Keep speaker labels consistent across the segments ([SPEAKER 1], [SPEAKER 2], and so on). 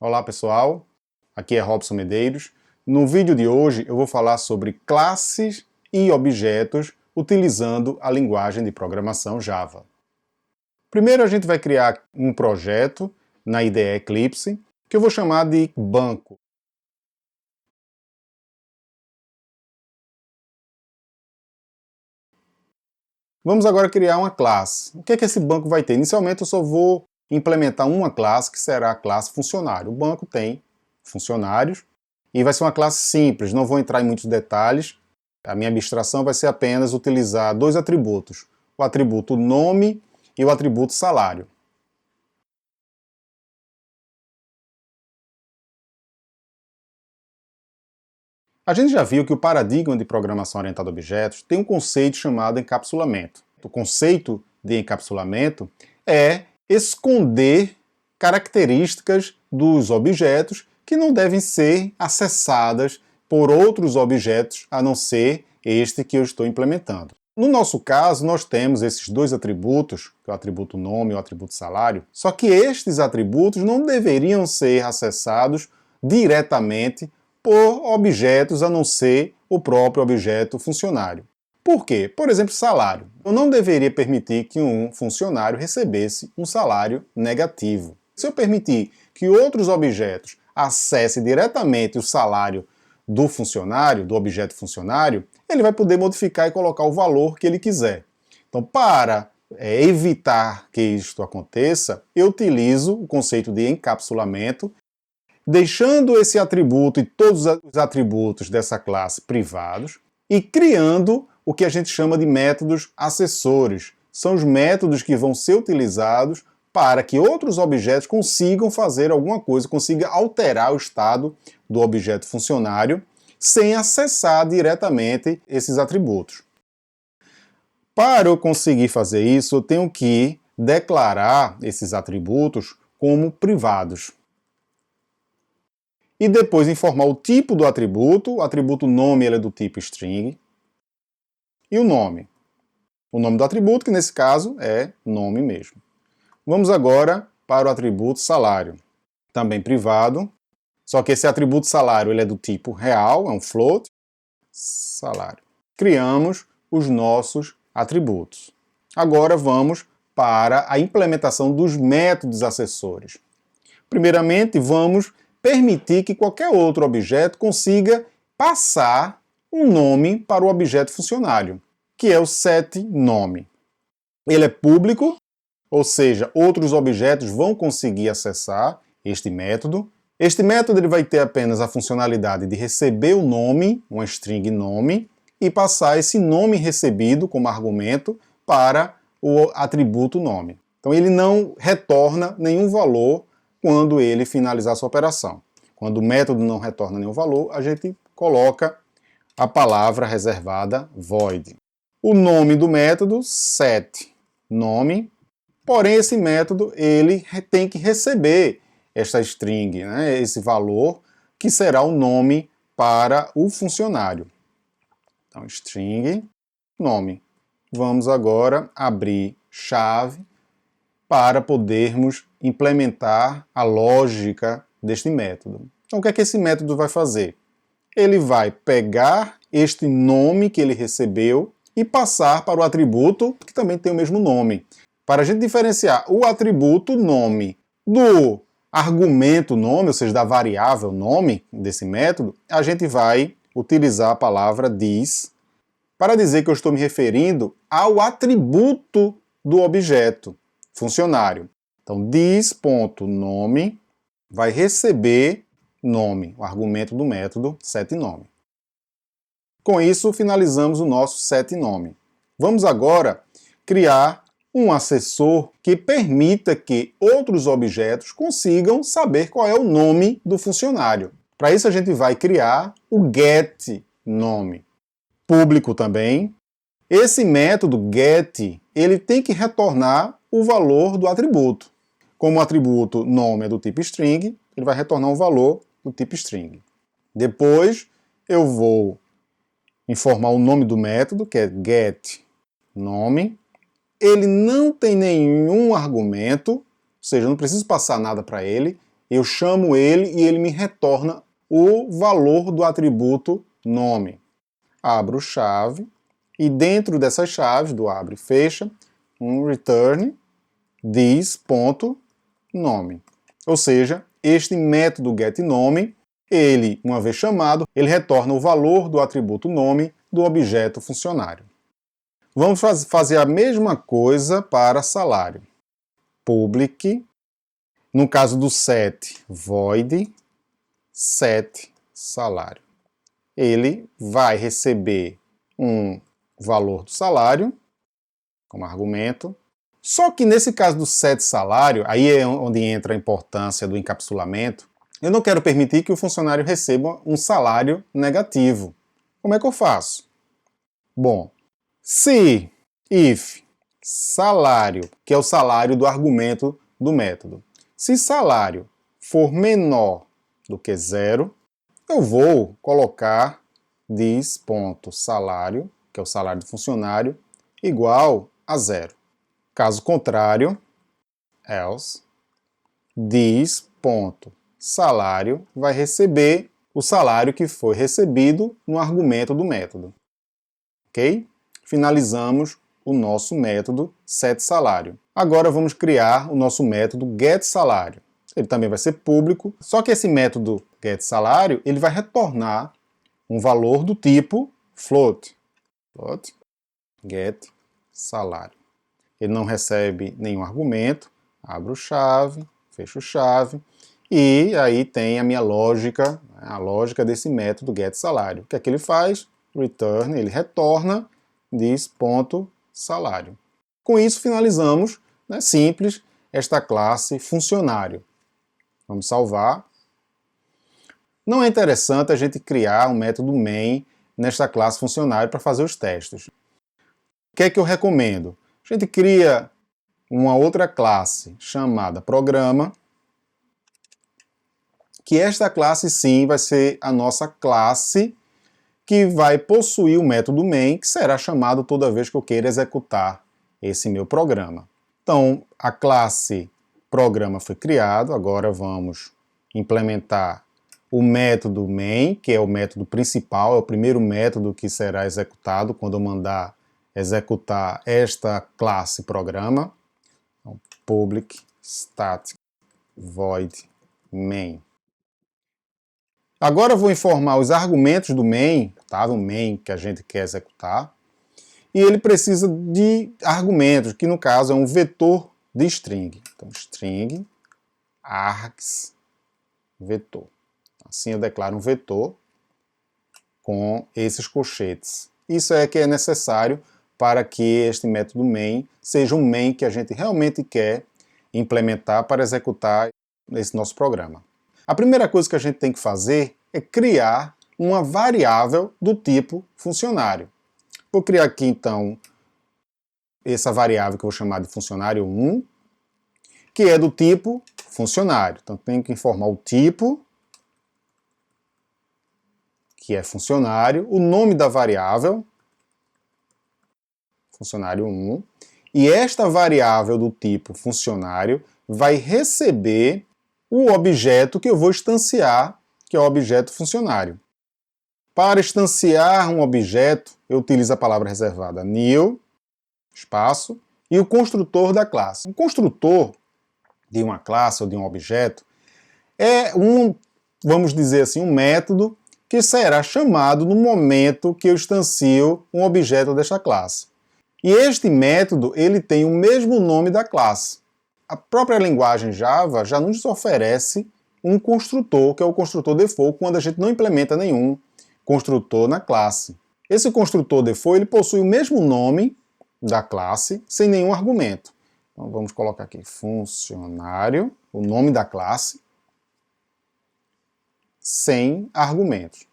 [SPEAKER 1] Olá pessoal, aqui é Robson Medeiros. No vídeo de hoje eu vou falar sobre classes e objetos utilizando a linguagem de programação Java. Primeiro a gente vai criar um projeto na IDE Eclipse que eu vou chamar de banco. Vamos agora criar uma classe. O que é que esse banco vai ter? Inicialmente eu só vou implementar uma classe que será a classe funcionário. O banco tem funcionários e vai ser uma classe simples, não vou entrar em muitos detalhes. A minha abstração vai ser apenas utilizar dois atributos, o atributo nome e o atributo salário. A gente já viu que o paradigma de programação orientada a objetos tem um conceito chamado encapsulamento. O conceito de encapsulamento é esconder características dos objetos que não devem ser acessadas por outros objetos a não ser este que eu estou implementando. No nosso caso, nós temos esses dois atributos, que é o atributo nome e o atributo salário, só que estes atributos não deveriam ser acessados diretamente por objetos a não ser o próprio objeto funcionário. Por quê? Por exemplo, salário. Eu não deveria permitir que um funcionário recebesse um salário negativo. Se eu permitir que outros objetos acessem diretamente o salário do funcionário, do objeto funcionário, ele vai poder modificar e colocar o valor que ele quiser. Então, para evitar que isto aconteça, eu utilizo o conceito de encapsulamento, deixando esse atributo e todos os atributos dessa classe privados e criando o que a gente chama de métodos acessórios. São os métodos que vão ser utilizados para que outros objetos consigam fazer alguma coisa, consigam alterar o estado do objeto funcionário sem acessar diretamente esses atributos. Para eu conseguir fazer isso, eu tenho que declarar esses atributos como privados. E depois informar o tipo do atributo. O atributo nome ele é do tipo string. E o nome. O nome do atributo, que nesse caso é nome mesmo. Vamos agora para o atributo salário. Também privado. Só que esse atributo salário ele é do tipo real, é um float. Salário. Criamos os nossos atributos. Agora vamos para a implementação dos métodos acessórios. Primeiramente, vamos permitir que qualquer outro objeto consiga passar um nome para o objeto funcionário, que é o setNome. Ele é público, ou seja, outros objetos vão conseguir acessar este método. Este método ele vai ter apenas a funcionalidade de receber o nome, uma string nome, e passar esse nome recebido como argumento para o atributo nome. Então ele não retorna nenhum valor quando ele finalizar sua operação. Quando o método não retorna nenhum valor, a gente coloca a palavra reservada void. O nome do método, setNome, porém esse método ele tem que receber esta string, né, esse valor, que será o nome para o funcionário. Então, string nome. Vamos agora abrir chave para podermos implementar a lógica deste método. Então, o que é que esse método vai fazer? Ele vai pegar este nome que ele recebeu e passar para o atributo que também tem o mesmo nome. Para a gente diferenciar o atributo nome do argumento nome, ou seja, da variável nome desse método, a gente vai utilizar a palavra this para dizer que eu estou me referindo ao atributo do objeto funcionário. Então, this.nome vai receber nome, o argumento do método setNome. Com isso, finalizamos o nosso setNome. Vamos agora criar um acessor que permita que outros objetos consigam saber qual é o nome do funcionário. Para isso, a gente vai criar o getNome. Público também. Esse método get, ele tem que retornar o valor do atributo. Como o atributo nome é do tipo string, ele vai retornar um valor do tipo string. Depois eu vou informar o nome do método, que é getNome. Ele não tem nenhum argumento, ou seja, eu não preciso passar nada para ele. eu chamo ele e ele me retorna o valor do atributo nome. Abro chave e dentro dessas chaves, do abre e fecha, um return this.nome. Ou seja, este método getNome, ele, uma vez chamado, ele retorna o valor do atributo nome do objeto funcionário. Vamos fazer a mesma coisa para salário. Public, no caso do set, void, set salário. Ele vai receber um valor do salário como argumento. Só que nesse caso do set salário, aí é onde entra a importância do encapsulamento, eu não quero permitir que o funcionário receba um salário negativo. Como é que eu faço? Bom, se if salário, que é o salário do argumento do método, se salário for menor do que 0, eu vou colocar this.salário, que é o salário do funcionário, igual a 0. Caso contrário, else, this.salário vai receber o salário que foi recebido no argumento do método. Ok? Finalizamos o nosso método setSalário. Agora vamos criar o nosso método getSalário. Ele também vai ser público, só que esse método getSalário ele vai retornar um valor do tipo float. Float getSalário. Ele não recebe nenhum argumento, abro chave, fecho chave, e aí tem a minha lógica, a lógica desse método getSalário. O que é que ele faz? Return, ele retorna this.salário. Com isso finalizamos, simples, esta classe funcionário. Vamos salvar. Não é interessante a gente criar um método main nesta classe funcionário para fazer os testes. O que é que eu recomendo? A gente cria uma outra classe chamada programa, que esta classe sim vai ser a nossa classe que vai possuir o método main, que será chamado toda vez que eu queira executar esse meu programa. Então, a classe programa foi criado, agora vamos implementar o método main, que é o método principal, é o primeiro método que será executado quando eu mandar executar esta classe programa. Então, public static void main. Agora eu vou informar os argumentos do main, tá? Do main que a gente quer executar. E ele precisa de argumentos, que no caso é um vetor de string. Então, string args vetor. Assim eu declaro um vetor com esses colchetes. Isso é que é necessário para que este método main seja um main que a gente realmente quer implementar para executar esse nosso programa. A primeira coisa que a gente tem que fazer é criar uma variável do tipo funcionário. Vou criar aqui então essa variável que eu vou chamar de funcionário 1, que é do tipo funcionário. Então tenho que informar o tipo, que é funcionário, o nome da variável, funcionário 1, e esta variável do tipo funcionário vai receber o objeto que eu vou instanciar, que é o objeto funcionário. Para instanciar um objeto, eu utilizo a palavra reservada new, espaço, e o construtor da classe. O construtor de uma classe ou de um objeto é vamos dizer assim, um método que será chamado no momento que eu instancio um objeto desta classe. E este método ele tem o mesmo nome da classe. A própria linguagem Java já nos oferece um construtor, que é o construtor default, quando a gente não implementa nenhum construtor na classe. Esse construtor default ele possui o mesmo nome da classe, sem nenhum argumento. Então vamos colocar aqui funcionário, o nome da classe, sem argumentos.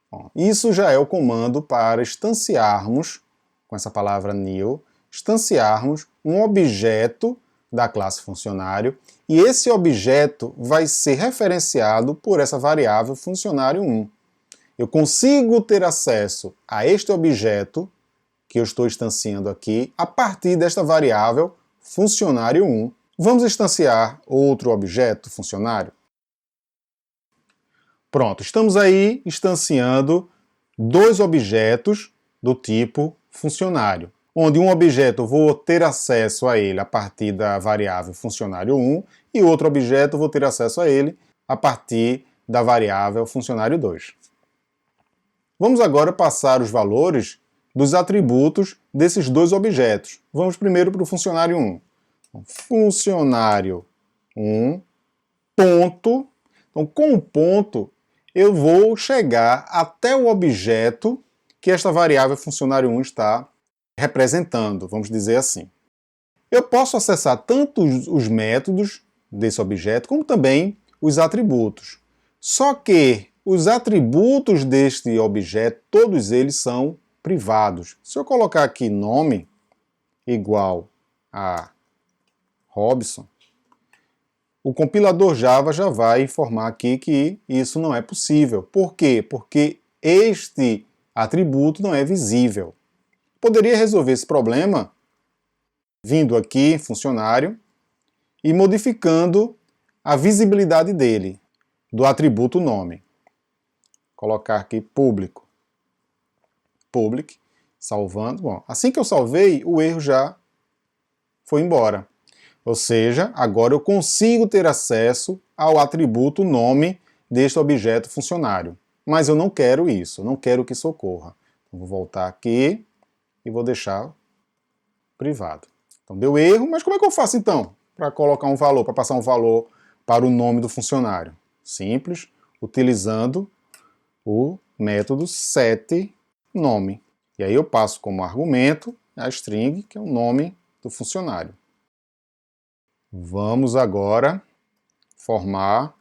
[SPEAKER 1] Bom, isso já é o comando para instanciarmos, com essa palavra new, instanciarmos um objeto da classe funcionário, e esse objeto vai ser referenciado por essa variável funcionário 1. Eu consigo ter acesso a este objeto que eu estou instanciando aqui a partir desta variável funcionário 1. Vamos instanciar outro objeto funcionário? Pronto, estamos aí instanciando dois objetos do tipo funcionário, onde um objeto eu vou ter acesso a ele a partir da variável funcionário 1 e outro objeto eu vou ter acesso a ele a partir da variável funcionário 2. Vamos agora passar os valores dos atributos desses dois objetos. Vamos primeiro para o funcionário 1. Funcionário 1, ponto. Então, com o ponto, eu vou chegar até o objeto que esta variável funcionário 1 está representando, vamos dizer assim. Eu posso acessar tanto os métodos desse objeto, como também os atributos. Só que os atributos deste objeto, todos eles são privados. Se eu colocar aqui nome igual a Robson, o compilador Java já vai informar aqui que isso não é possível. Por quê? Porque este atributo não é visível. Poderia resolver esse problema vindo aqui em funcionário e modificando a visibilidade dele, do atributo nome. Colocar aqui público. Public, salvando. Bom, assim que eu salvei, o erro já foi embora. Ou seja, agora eu consigo ter acesso ao atributo nome deste objeto funcionário. Mas eu não quero isso, eu não quero que isso ocorra. Então, vou voltar aqui e vou deixar privado. Então deu erro, mas como é que eu faço então para colocar um valor, para passar um valor para o nome do funcionário? Simples, utilizando o método setNome. E aí eu passo como argumento a string, que é o nome do funcionário. Vamos agora formar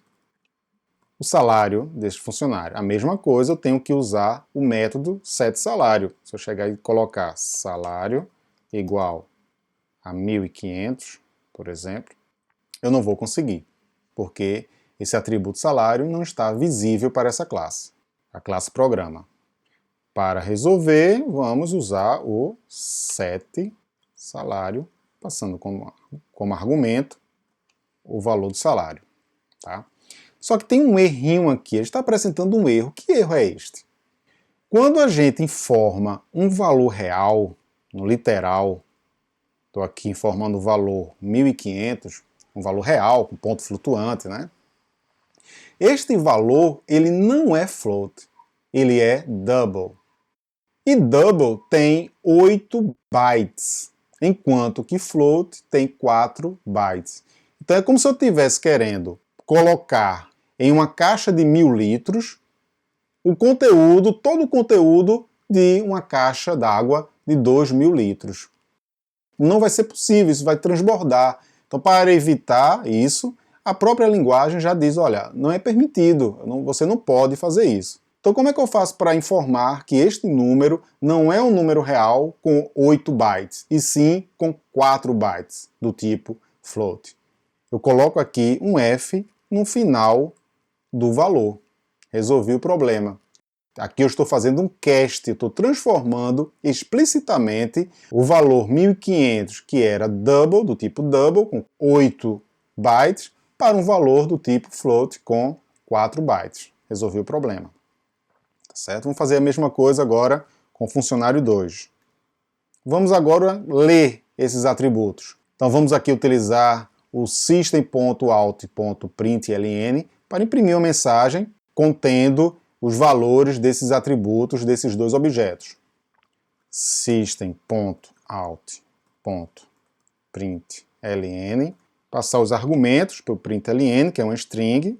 [SPEAKER 1] o salário deste funcionário. A mesma coisa, eu tenho que usar o método setSalário. Se eu chegar e colocar salário igual a 1.500, por exemplo, eu não vou conseguir, porque esse atributo salário não está visível para essa classe, a classe programa. Para resolver, vamos usar o setSalário, passando como argumento o valor do salário. Tá? Só que tem um errinho aqui, ele está apresentando um erro. Que erro é este? Quando a gente informa um valor real, no literal, estou aqui informando o valor 1.500, um valor real, com ponto flutuante, né? Este valor, ele não é float, ele é double. E double tem 8 bytes, enquanto que float tem 4 bytes. Então é como se eu estivesse querendo colocar em uma caixa de 1.000 litros o conteúdo, todo o conteúdo de uma caixa d'água de 2.000 litros. Não vai ser possível, isso vai transbordar. Então, para evitar isso, a própria linguagem já diz, olha, não é permitido, você não pode fazer isso. Então, como é que eu faço para informar que este número não é um número real com 8 bytes, e sim com 4 bytes, do tipo float? Eu coloco aqui um F no final do valor. Resolvi o problema. Aqui eu estou fazendo um cast, estou transformando explicitamente o valor 1.500, que era double, do tipo double, com 8 bytes, para um valor do tipo float com 4 bytes. Resolvi o problema. Tá certo? Vamos fazer a mesma coisa agora com o funcionário 2. Vamos agora ler esses atributos. Então vamos aqui utilizar o system.out.println para imprimir uma mensagem contendo os valores desses atributos desses dois objetos. System.out.println, passar os argumentos para o println, que é uma string,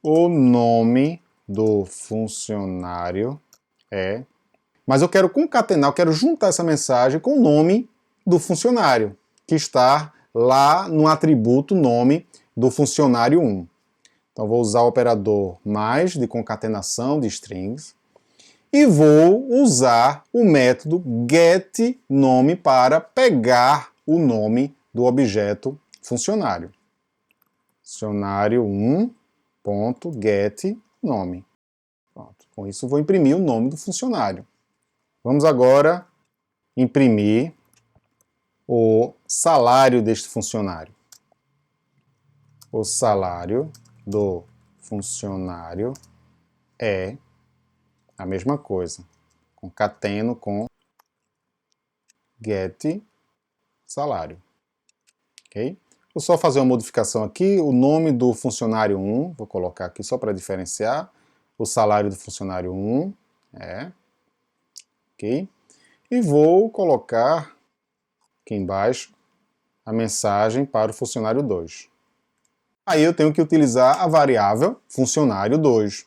[SPEAKER 1] o nome do funcionário é... Mas eu quero concatenar, eu quero juntar essa mensagem com o nome do funcionário, que está lá no atributo nome do funcionário 1. Então vou usar o operador mais de concatenação de strings e vou usar o método getNome para pegar o nome do objeto funcionário. Funcionário1.getNome. Com isso vou imprimir o nome do funcionário. Vamos agora imprimir o salário deste funcionário. O salário do funcionário é a mesma coisa. Concateno com get salário. Ok? Vou só fazer uma modificação aqui. O nome do funcionário 1, vou colocar aqui só para diferenciar. O salário do funcionário 1 é. Ok? E vou colocar aqui embaixo a mensagem para o funcionário 2. Aí eu tenho que utilizar a variável funcionário 2.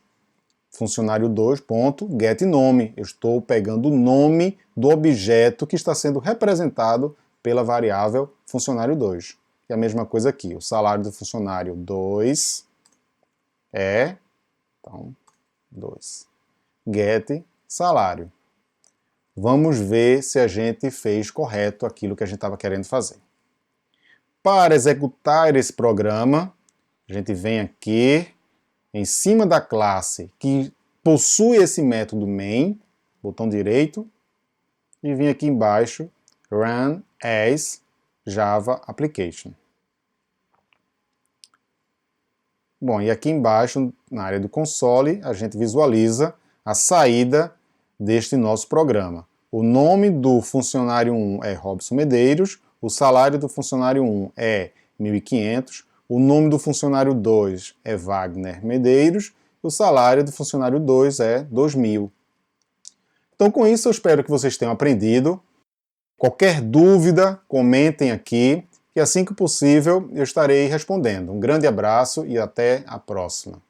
[SPEAKER 1] Funcionário 2.getNome. Eu estou pegando o nome do objeto que está sendo representado pela variável funcionário 2. E a mesma coisa aqui. O salário do funcionário 2 é, então, 2. Get salário. Vamos ver se a gente fez correto aquilo que a gente estava querendo fazer. Para executar esse programa, a gente vem aqui em cima da classe que possui esse método main, botão direito, e vem aqui embaixo, run as Java application. Bom, e aqui embaixo, na área do console, a gente visualiza a saída deste nosso programa. O nome do funcionário 1 é Robson Medeiros, o salário do funcionário 1 é 1.500, o nome do funcionário 2 é Wagner Medeiros, o salário do funcionário 2 é 2.000. Então, com isso, eu espero que vocês tenham aprendido. Qualquer dúvida, comentem aqui, e assim que possível eu estarei respondendo. Um grande abraço e até a próxima.